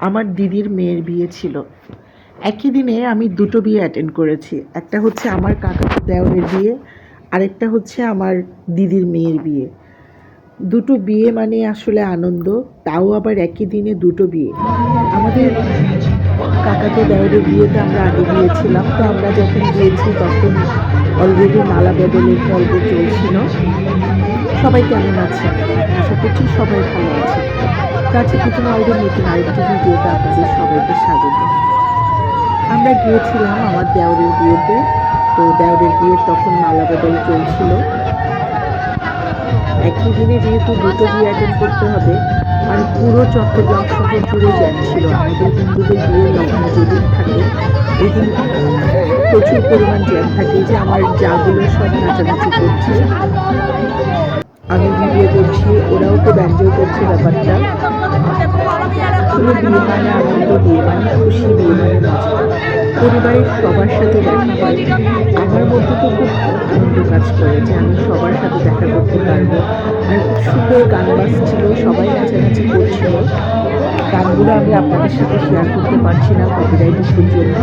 আমার দিদির মেয়ের বিয়ে ছিল। একই দিনে আমি দুটো বিয়ে অ্যাটেন্ড করেছি। একটা হচ্ছে আমার কাকাতো দেওরের বিয়ে, আরেকটা হচ্ছে আমার দিদির মেয়ের বিয়ে। দুটো বিয়ে মানে আসলে আনন্দ, তাও আবার একই দিনে দুটো বিয়ে। আমাদের কাকাতো দেওরের বিয়েতে আমরা আগে গিয়েছিলাম, তো আমরা যখন গিয়েছি তখন অলরেডি মালা বদলের পর্ব চলছিল। সবাই কেমন আছে? আশা করছি সবাই ভালো আছে। কাছে কিছু আমাদের নতুন আরেকটি ভিডিওতে আপনাদের সবাইকে স্বাগত। আমরা গিয়েছিলাম আমার দেওরের বিয়েতে। তো দেওরের বিয়ের তখন মালা বদল চলছিল। একই দিনে যেহেতু দুটো বিয়ে অ্যাটেন্ড করতে হবে, মানে পুরো চট্টগ্রাম শহর জুড়ে জ্যাম ছিল। আমাদের হিন্দুদের বিয়ের লগ্ন যেদিন থাকে ওই দিন প্রচুর পরিমাণ জ্যাম থাকে। যে আমার জাগুলো সব নাচানাচি করছে, আমি ভিডিও করছি, ওরাও খুব এনজয় করছে ব্যাপারটা। আসলে বিয়ে মানে আনন্দ, বিয়ে মানে খুশি, বিয়ে মানে মজা। পরিবারের সবার সাথে দেখা হয়। আমার মধ্যে তো খুব আনন্দ কাজ করে যে আমি সবার সাথে দেখা করতে পারবো। আর খুব সুন্দর গান বাজছিল, সবাই নাচানাচি করছিল। গানগুলো আমি আপনাদের সাথে শেয়ার করতে পারছি না কপিরাইট ইস্যুর জন্য।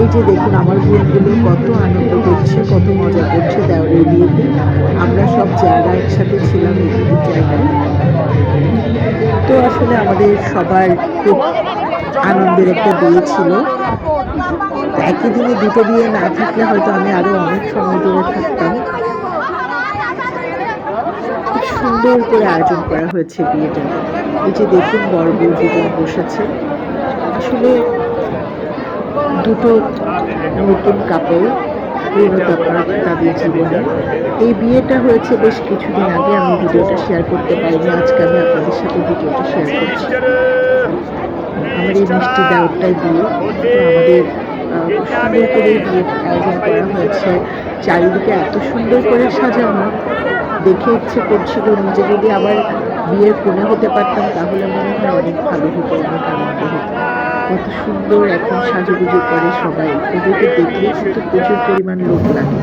এই যে দেখুন আমার বোনগুলো কত আনন্দ করছে, কত মজা করছে দেওরের বিয়েতে। আমরা সব জায়গা একসাথে ছিলাম এই দুটো জায়গায়। তো আসলে আমাদের সবার খুব আনন্দের একটা বিয়ে ছিল। একই দিনে দুটো বিয়ে না থাকলে হয়তো আমি আরো অনেক সময় ধরে থাকতাম। খুব সুন্দর করে আয়োজন করা হয়েছে বিয়েটা। এই যে দেখুন বর বউ দুজন বসেছে। আসলে দুটো নতুন কাপড় পূর্ণতা তাদের জীবনে। এই বিয়েটা হয়েছে বেশ কিছুদিন আগে, আমি ভিডিওটা শেয়ার করতে পারিনি। আজকে আমি আপনাদের সাথে ভিডিওটা শেয়ার করছি। আমার এই মিষ্টি দাওয়াতটাই বিয়ে। তো আমাদের সুন্দর করে বিয়ে আয়োজন করা হয়েছে। চারিদিকে এত সুন্দর করে সাজানো, দেখে ইচ্ছে করছিল নিজে যদি আবার বিয়ের কোণে হতে পারতাম তাহলে মনে হয় অনেক ভালো হতো, অনেক আনন্দ হতো। কত সুন্দর এখন সাজুগুজু করে সবাই, ওদেরকে দেখলেই কিন্তু প্রচুর পরিমাণ লোক লাগে।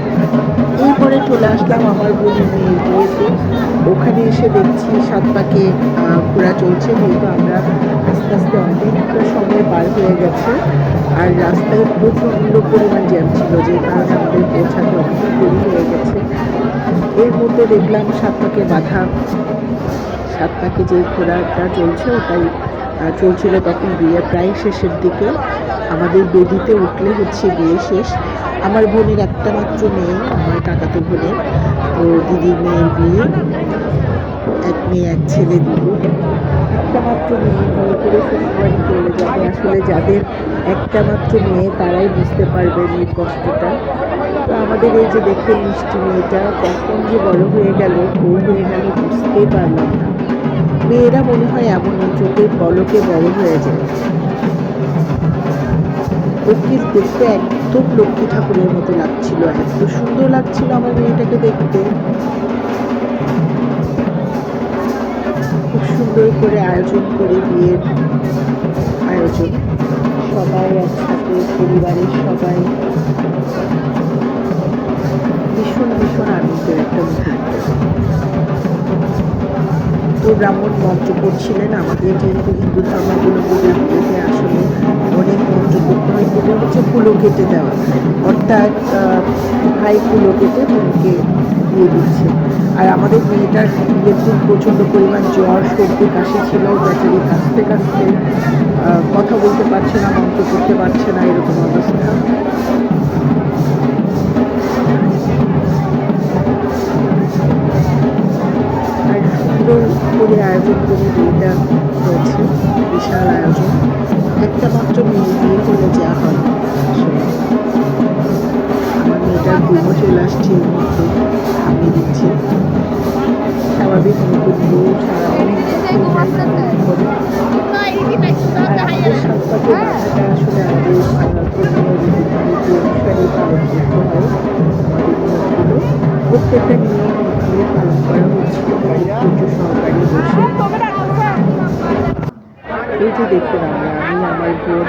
এরপরে চলে আসলাম আমার বোনের মেয়ের বিয়েতে। ওখানে এসে দেখছি সাত পাকে ঘোরা চলছে, যেহেতু আমরা আস্তে আস্তে অনেকটা সময় পার হয়ে গেছে। আর রাস্তায় প্রচণ্ড পরিমাণ জ্যাম ছিল, যে কারণে আমাদের পৌঁছাতে অনেক দেরি হয়ে গেছে। এর মধ্যে দেখলাম সাত পাকে বাঁধা, সাত পাকে যে ঘোড়াটা চলছে ওটাই চলছিল। তখন বিয়ে প্রায় শেষের দিকে, আমাদের বেদিতে উঠলে হচ্ছে বিয়ে শেষ। আমার বোনের একটা মাত্র মেয়ে, আমার কাকাতো বোনের, তো দিদির মেয়ের বিয়ে, এক মেয়ে এক ছেলে দিব। একটা মাত্র মেয়ে বিয়ে করে শ্বশুরবাড়ি চলে যাবে। আসলে যাদের একটা মাত্র মেয়ে তারাই বুঝতে পারবেন এই কষ্টটা। তো আমাদের এই যে দেখুন মিষ্টি মেয়েটা কখন যে বড় হয়ে গেল, বউ হয়ে গেল বুঝতেই পারলাম না। মেয়েরা মনে হয় এমনই, চোখের পলকে বড় হয়ে যায়। ওকে দেখতে একদম লক্ষ্মী ঠাকুরের মতো লাগছিল, এত সুন্দর লাগছিল আমার মেয়েটাকে দেখতে। খুব সুন্দর করে আয়োজন করে বিয়ের আয়োজন, সবাই একসাথে, পরিবারের সবাই, ভীষণ ভীষণ আনন্দের একটা মুহূর্ত। তো ব্রাহ্মণ মন্ত্র করছিলেন। আমাদের যেহেতু হিন্দু ধর্মাবলম্বীদের বিয়েতে আসলে অনেক মন্ত্র করতে হয়। এটা হচ্ছে কুলো কেটে দেওয়া, অর্থাৎ ভাই কুলো কেটে বোনকে দিয়ে দিচ্ছে। আর আমাদের মেয়েটার বিয়ের দিন প্রচণ্ড পরিমাণ জ্বর, সর্দি, কাশি ছিল। বেচারি কাঁচতে কাঁচতে কথা বলতে পারছে না, মন্ত্র করতে পারছে না, এরকম অবস্থা। আর সুন্দর করে আয়োজন করে বিয়েটা হয়েছে, বিশাল আয়োজন। একটা মাত্র মেয়ে বিয়ে হলে যা হয়, আসলে আমার মেয়েটার বউ চলে আসছে এর মধ্যে, থামিয়ে দিচ্ছে। স্বাভাবিক নতুন বউ সারা অনেক করে। আর আমাদের সাত পাকে বাঁধাটা আসলে আমাদের ধর্মীয় রীতিনীতি অনুসারে পালন করতে হয়। আমাদের নিয়মগুলো প্রত্যেকটা নিয়ম ওখানে পালন করা হচ্ছিল ধৈর্য সহকারে বসে। এই যে দেখুন আমি আমার বোন,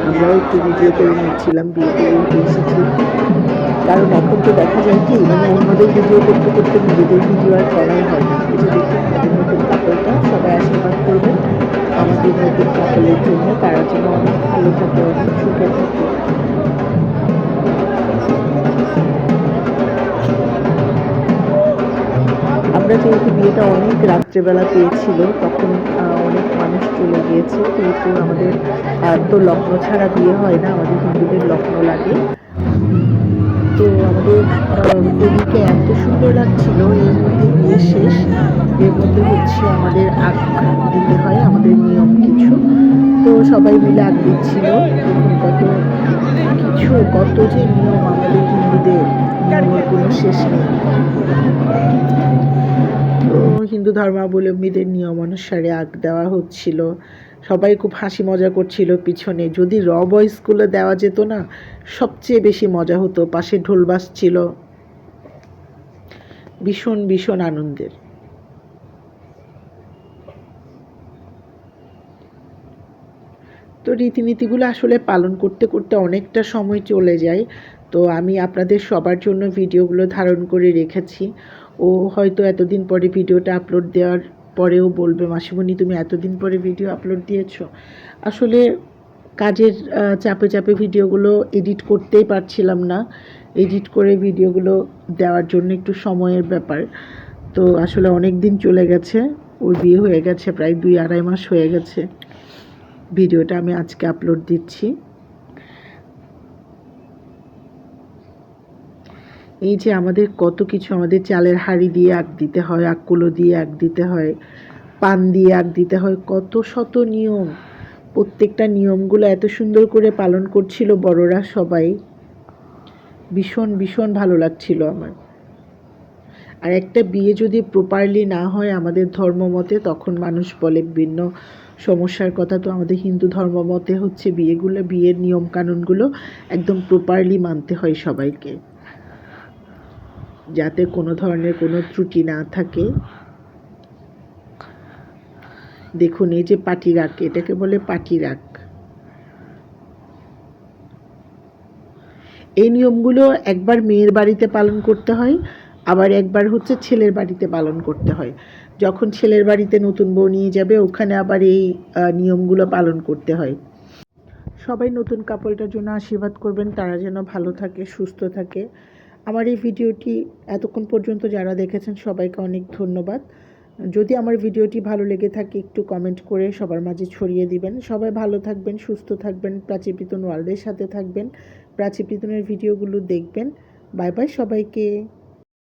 আমরাও একটু ভিডিও করে নিচ্ছিলাম, বিয়েতে এসেছি। কারণ এখন তো দেখা যায় কি, মানে অন্যদের ভিডিও করতে করতে নিজেদের ভিডিও আর করাই হয় না। এই যে দেখুন আমাদের নতুন কাপড়টা সবাই যেহেতু বিয়েটা অনেক রাত্রেবেলা পেয়েছিল, তখন অনেক মানুষ চলে গিয়েছে, যেহেতু আমাদের তো লগ্ন ছাড়া বিয়ে হয় না, আমাদের হিন্দুদের লগ্ন লাগে। তো আমাদের এদিকে এত সুন্দর লাগছিল, এর মধ্যে বিয়ে শেষ, এর মধ্যে হচ্ছে আমাদের আগ দিতে হয়, আমাদের নিয়ম কিছু। তো সবাই মিলে আগ দিচ্ছিল। দেখুন কত যে নিয়ম আমাদের হিন্দুদের, নিয়মের কোনো শেষ নেই। তো হিন্দু ধর্মাবলম্বীদের নিয়ম অনুসারে আগ দেওয়া হচ্ছিল। সবাই খুব হাসি মজা করছিল পিছনে। যদি র ভয়েসগুলো দেওয়া যেত না, সবচেয়ে বেশি মজা হতো। পাশে ঢোল বাজছিল, ভীষণ ভীষণ আনন্দের। তো রীতিনীতিগুলো আসলে পালন করতে করতে অনেকটা সময় চলে যায়। তো আমি আপনাদের সবার জন্য ভিডিওগুলো ধারণ করে রেখেছি। ও হয়তো এতদিন পরে ভিডিওটা আপলোড দেওয়ার পরেও বলবে, মাসিমণি তুমি এতদিন পরে ভিডিও আপলোড দিয়েছো। আসলে কাজের চাপে চাপে ভিডিওগুলো এডিট করতেই পারছিলাম না। এডিট করে ভিডিওগুলো দেওয়ার জন্য একটু সময়ের ব্যাপার। তো আসলে অনেক দিন চলে গেছে, ওর বিয়ে হয়ে গেছে প্রায় 2-2.5 মাস হয়ে গেছে। ভিডিওটা আমি আজকে আপলোড দিচ্ছি। এই যে আমাদের কত কিছু, আমাদের চালের হাঁড়ি দিয়ে আগ দিতে হয়, আকুলো দিয়ে আগ দিতে হয়, পান দিয়ে আগ দিতে হয়, কত শত নিয়ম। প্রত্যেকটা নিয়মগুলো এত সুন্দর করে পালন করছিল বড়রা সবাই, ভীষণ ভীষণ ভালো লাগছিল আমার। আর একটা বিয়ে যদি প্রপারলি না হয় আমাদের ধর্মমতে, তখন মানুষ বলে বিভিন্ন সমস্যার কথা। তো আমাদের হিন্দু ধর্মমতে হচ্ছে বিয়ের নিয়ম কানুনগুলো একদম প্রপারলি মানতে হয় সবাইকে, যাতে কোনো ধরনের কোনো ত্রুটি না থাকে। দেখুন এই যে পাটি রাখ, এটাকে বলে পাটি রাখ। এই নিয়মগুলো একবার মেয়ের বাড়িতে পালন করতে হয়, আবার একবার হচ্ছে ছেলের বাড়িতে পালন করতে হয়। যখন ছেলের বাড়িতে নতুন বউ নিয়ে যাবে, ওখানে আবার এই নিয়মগুলো পালন করতে হয়। সবাই নতুন কাপলটার জন্য আশীর্বাদ করবেন, তারা যেন ভালো থাকে, সুস্থ থাকে। আমার এই ভিডিওটি এতক্ষণ পর্যন্ত যারা দেখেছেন সবাইকে অনেক ধন্যবাদ। যদি আমার ভিডিওটি ভালো লেগে থাকে একটু কমেন্ট করে সবার মাঝে ছড়িয়ে দিবেন। সবাই ভালো থাকবেন, সুস্থ থাকবেন, প্রাচী পিতন ওয়ার্ল্ডের সাথে থাকবেন, প্রাচী পিতনের ভিডিওগুলো দেখবেন। বাই বাই সবাইকে।